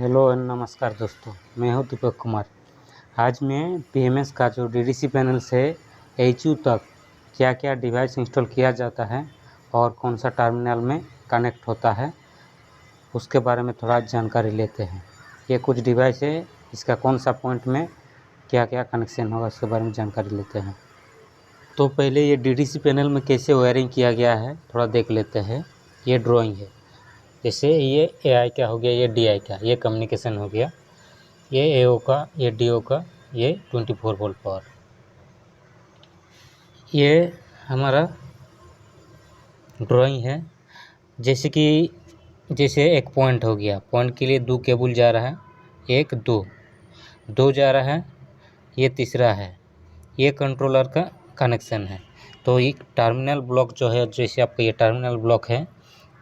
Hello and नमस्कार दोस्तों, मैं हूं दीपक कुमार। आज मैं पीएमएस का जो डीडीसी पैनल से एचयू तक क्या क्या डिवाइस इंस्टॉल किया जाता है और कौन सा टर्मिनल में कनेक्ट होता है उसके बारे में थोड़ा जानकारी लेते हैं। ये कुछ डिवाइस है, इसका कौन सा पॉइंट में क्या क्या कनेक्शन होगा उसके बारे में जानकारी लेते हैं। तो पहले ये डीडीसी पैनल में कैसे वायरिंग किया गया है थोड़ा देख लेते हैं। ये ड्राइंग है, जैसे ये एआई का हो गया, ये डीआई का, ये कम्युनिकेशन हो गया, ये एओ का, ये डीओ का, ये 24 वोल्ट पावर। ये हमारा ड्राइंग है। जैसे एक पॉइंट हो गया, पॉइंट के लिए 2 केबल जा रहा है, 1 2 जा रहा है, ये तीसरा है, ये कंट्रोलर का कनेक्शन है। तो ये टर्मिनल ब्लॉक जो है, जैसे आपका ये टर्मिनल ब्लॉक है,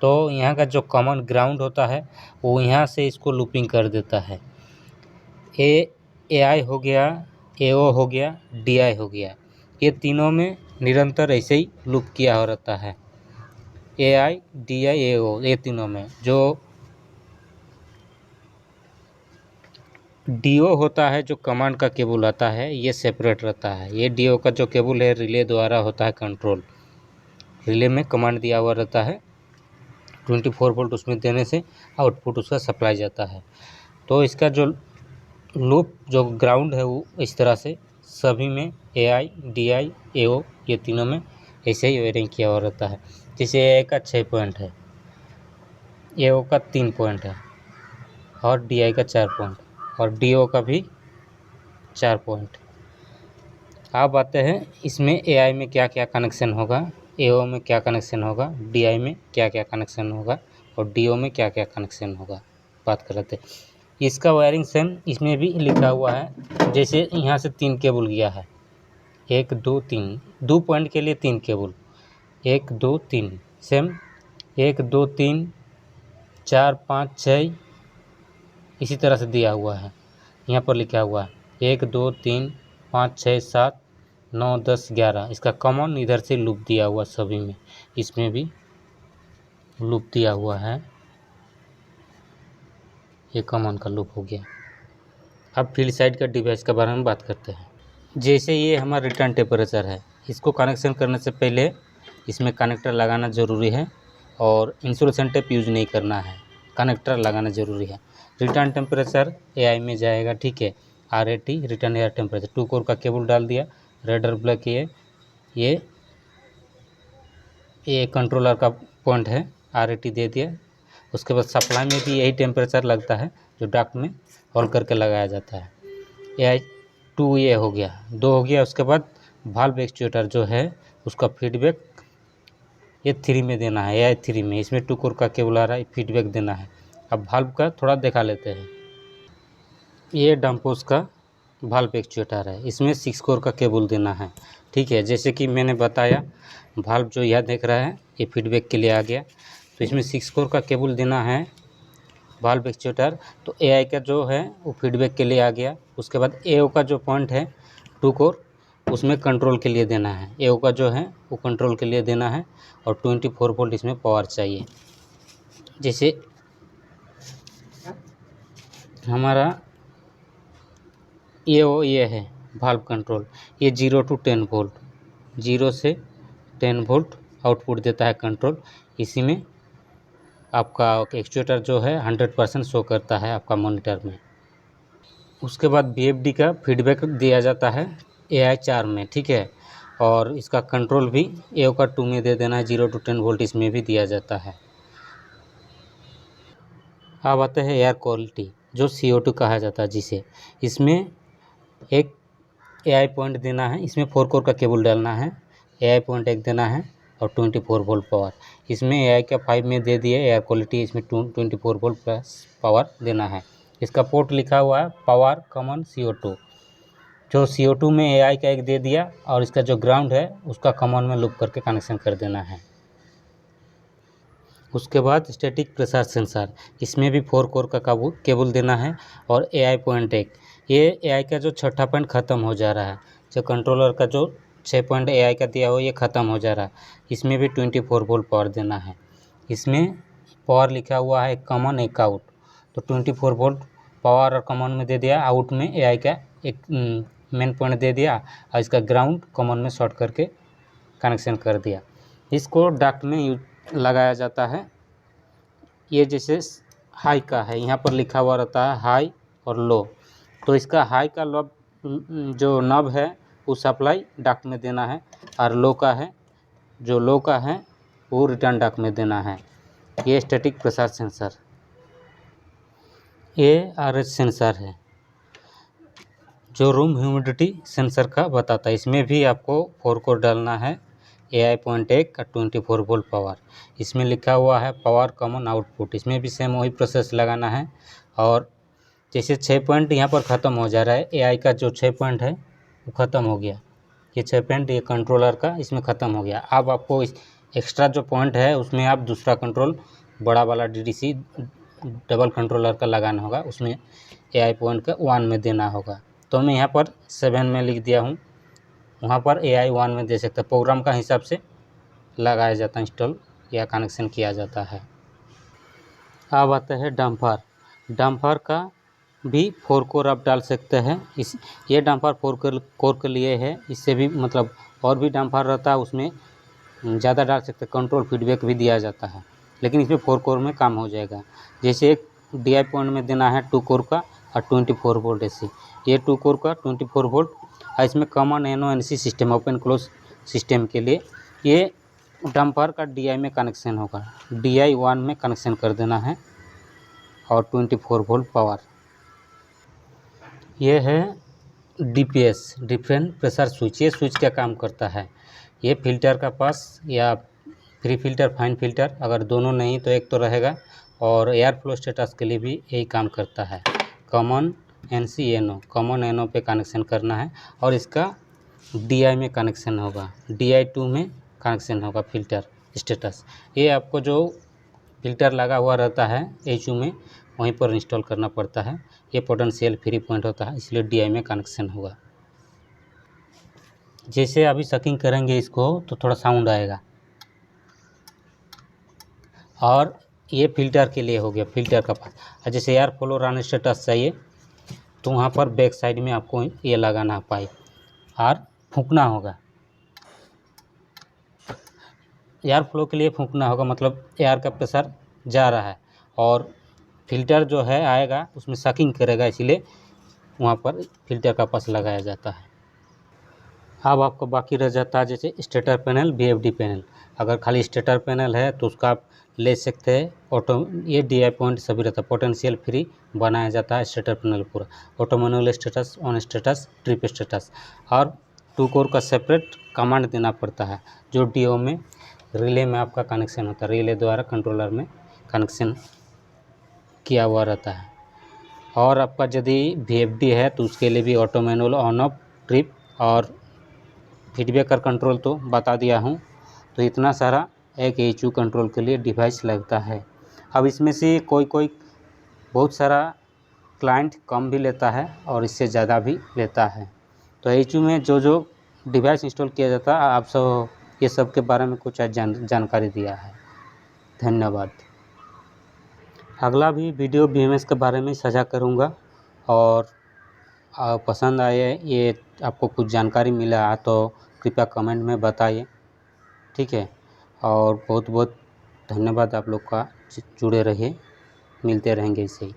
तो यहाँ का जो कॉमन ग्राउंड होता है वो यहाँ से इसको लूपिंग कर देता है। एआई हो गया, एओ हो गया, डीआई हो गया, ये तीनों में निरंतर ऐसे ही लूप किया हो रहता है। एआई, डीआई, एओ, ये तीनों में जो डीओ होता है, जो कमांड का केबल आता है, ये सेपरेट रहता है। ये डीओ का जो केबल है रिले द्वारा होता है कंट्रोल। रिले में कमांड दिया हुआ रहता है, 24 वोल्ट उसमें देने से आउटपुट उसका सप्लाई जाता है। तो इसका जो लूप जो ग्राउंड है वो इस तरह से सभी में एआई, डीआई, एओ, ये तीनों में ऐसे ही वायरिंग किया हुआ रहता है। जैसे एआई का 6 पॉइंट है, एओ का 3 पॉइंट है और डीआई का 4 पॉइंट और डीओ का भी 4 पॉइंट। अब आते हैं इसमें एआई में क्या क्या कनेक्शन होगा, एओ में क्या कनेक्शन होगा, डीआई में क्या क्या कनेक्शन होगा और डीओ में क्या क्या कनेक्शन होगा, बात कर लेते हैं। इसका वायरिंग सेम इसमें भी लिखा हुआ है। जैसे यहाँ से 3 केबल गया है, 1 2 3, 2 पॉइंट के लिए 3 केबल, 1 2 3 सेम, 1 2 3 4 5 6 इसी तरह से दिया हुआ है। यहाँ पर लिखा हुआ है 1 2 3 5 6 7 9 10 11। इसका कॉमन इधर से लूप दिया हुआ सभी में, इसमें भी लूप दिया हुआ है, ये कॉमन का लूप हो गया। अब फील्ड साइड का डिवाइस के बारे में बात करते हैं। जैसे ये हमारा रिटर्न टेम्परेचर है, इसको कनेक्शन करने से पहले इसमें कनेक्टर लगाना ज़रूरी है और इंसुलेशन टेप यूज नहीं करना है, कनेक्टर लगाना ज़रूरी है। रिटर्न टेम्परेचर एआई में जाएगा, ठीक है। RAT return air temperature, 2 core का केबल डाल दिया, रेड और ब्लैक, ये कंट्रोलर का पॉइंट है, RAT दे दिया। उसके बाद सप्लाई में भी यही टेम्परेचर लगता है जो डक्ट में होल करके लगाया जाता है। एआई 2 ये हो गया, 2 हो गया। उसके बाद वाल्व एक्चुएटर जो है उसका फीडबैक ये 3 में देना है, एआई 3 में। इसमें 2 कोर का केबल आ रहा है, फीडबैक देना है। अब वाल्व का थोड़ा दिखा लेते हैं। ये डम्पोस का वाल्व एक्चुएटर है, इसमें 6 कोर का केबल देना है, ठीक है। जैसे कि मैंने बताया, वाल्व जो यह देख रहा है ये फीडबैक के लिए आ गया, तो इसमें 6 कोर का केबल देना है वाल्व एक्चुएटर। तो एआई का जो है वो फीडबैक के लिए आ गया। उसके बाद एओ का जो पॉइंट है 2 कोर, उसमें कंट्रोल के लिए देना है। एओ का जो है वो कंट्रोल के लिए देना है और 24 वोल्ट इसमें पावर चाहिए। जैसे हमारा ये है वाल्व कंट्रोल, ये 0 to 10 वोल्ट, 0 से 10 वोल्ट आउटपुट देता है कंट्रोल। इसी में आपका एक्चुएटर जो है 100% शो करता है आपका मॉनिटर में। उसके बाद BFD का फीडबैक दिया जाता है एआई 4 में, ठीक है। और इसका कंट्रोल भी एओ का 2 में दे देना है, 0 to 10 वोल्ट इसमें भी दिया जाता है। अब आते हैं एयर क्वालिटी, जो CO2 कहा जाता है जिसे। इसमें एक एआई पॉइंट देना है, इसमें 4 कोर का केबल डालना है, एआई पॉइंट एक देना है और 24 वोल्ट पावर। इसमें एआई का 5 में दे दिए एयर क्वालिटी, इसमें 24 वोल्ट प्लस पावर देना है। इसका पोर्ट लिखा हुआ है पावर कॉमन CO2, जो CO2 में एआई का एक दे दिया और इसका जो ग्राउंड है उसका कॉमन में लूप करके कनेक्शन कर देना है। उसके बाद स्टैटिक प्रेशर सेंसर, इसमें भी 4 कोर का केबल देना है और एआई पॉइंट एक। ये एआई का जो 6ठा पॉइंट ख़त्म हो जा रहा है, जो कंट्रोलर का जो 6 पॉइंट एआई का दिया हो ये ख़त्म हो जा रहा है। इसमें भी 24 वोल्ट पावर देना है। इसमें पावर लिखा हुआ है एक कॉमन एक आउट, तो 24 वोल्ट पावर और कॉमन में दे दिया, आउट में एआई का एक मेन पॉइंट दे दिया और इसका ग्राउंड कॉमन में शॉर्ट करके कनेक्शन कर दिया। इसको डक्ट में लगाया जाता है। ये जैसे हाई का है, यहाँ पर लिखा हुआ रहता है हाई और लो, तो इसका हाई का लब जो नब है वो सप्लाई डक्ट में देना है, और लो का है जो लो का है वो रिटर्न डक्ट में देना है। ये static pressure sensor ARH sensor है जो रूम ह्यूमिडिटी सेंसर का बताता है। इसमें भी आपको 4 कोर डालना है, AI.1 का 24 वोल्ट पावर। इसमें लिखा हुआ है पावर कॉमन आउटपुट, इसमें भी सेम वही प्रोसेस लगाना है। और जैसे 6 पॉइंट यहाँ पर ख़त्म हो जा रहा है, AI का जो 6 पॉइंट है वो ख़त्म हो गया, ये 6 पॉइंट ये कंट्रोलर का इसमें ख़त्म हो गया। अब आपको इस एक्स्ट्रा जो पॉइंट है उसमें आप दूसरा कंट्रोल बड़ा वाला DDC डबल कंट्रोलर का लगाना होगा, उसमें AI.1 का 1 में देना होगा। तो मैं यहाँ पर 7 में लिख दिया हूँ, वहाँ पर AI 1 में दे सकते हैं। प्रोग्राम का हिसाब से लगाया जाता है, इंस्टॉल या कनेक्शन किया जाता है। अब आता है डम्पर। डम्पर का भी 4 कोर आप डाल सकते हैं। ये डम्पर 4 कोर के लिए है, इससे भी मतलब और भी डम्पर रहता है, उसमें ज़्यादा डाल सकते हैं, कंट्रोल फीडबैक भी दिया जाता है, लेकिन इसमें 4 कोर में काम हो जाएगा। जैसे एक DI पॉइंट में देना है 2 कोर का और 24 वोल्ट AC, ये 2 कोर का 24 वोल्ट, और इसमें common NO/NC system open close system के लिए ये डम्पर का DI में कनेक्शन होगा, DI 1 में कनेक्शन कर देना है और 24 वोल्ट पावर। ये है DPS डिफरेंट प्रेशर स्विच। ये स्विच क्या काम करता है, ये फिल्टर का पास या फ्री फिल्टर फाइन फिल्टर अगर दोनों नहीं तो एक तो रहेगा, और एयर फ्लो स्टेटस के लिए भी यही काम करता है। कॉमन NC/NO कॉमन NO पे कनेक्शन करना है, और इसका DI में कनेक्शन होगा, DI 2 में कनेक्शन होगा फिल्टर स्टेटस। ये आपको जो फिल्टर लगा हुआ रहता है HU में वहीं पर इंस्टॉल करना पड़ता है। ये पोटेंशियल फ्री पॉइंट होता है, इसलिए DI में कनेक्शन होगा। जैसे अभी सकिंग करेंगे इसको तो थोड़ा साउंड आएगा, और ये फिल्टर के लिए हो गया, फिल्टर का पास। और जैसे एयर फ्लो रन स्टेटस चाहिए तो वहाँ पर बैक साइड में आपको ये लगाना है पाइप, और फूंकना होगा। एयर फ्लो के लिए फूंकना होगा, मतलब एयर का प्रेशर जा रहा है और फिल्टर जो है आएगा उसमें सकिंग करेगा, इसीलिए वहाँ पर फिल्टर का पास लगाया जाता है। अब आपको बाकी रह जाता है जैसे स्टेटर पैनल, VFD पैनल। अगर खाली स्टेटर पैनल है तो उसका आप ले सकते हैं ऑटो, ये DI पॉइंट सभी रहता है, पोटेंशियल फ्री बनाया जाता है स्टेटर पैनल पूरा, auto manual status, on status, trip status. और 2 कोर का सेपरेट कमांड देना पड़ता है, जो DO में रिले में आपका कनेक्शन होता है, रिले द्वारा कंट्रोलर में कनेक्शन किया हुआ रहता है। और आपका यदि VFD है तो उसके लिए भी auto manual, on off, trip और फीडबैक कर कंट्रोल तो बता दिया हूँ। तो इतना सारा एक HU कंट्रोल के लिए डिवाइस लगता है। अब इसमें से कोई बहुत सारा क्लाइंट कम भी लेता है और इससे ज़्यादा भी लेता है। तो HU में जो डिवाइस इंस्टॉल किया जाता है, आप सब ये सब के बारे में कुछ जानकारी दिया है। धन्यवाद। अगला भी वीडियो BMS के बारे में साझा करूँगा, और पसंद आए, ये आपको कुछ जानकारी मिला तो कृपया कमेंट में बताइए, ठीक है। और बहुत बहुत धन्यवाद आप लोग का, जुड़े रहिए, मिलते रहेंगे इसे ही।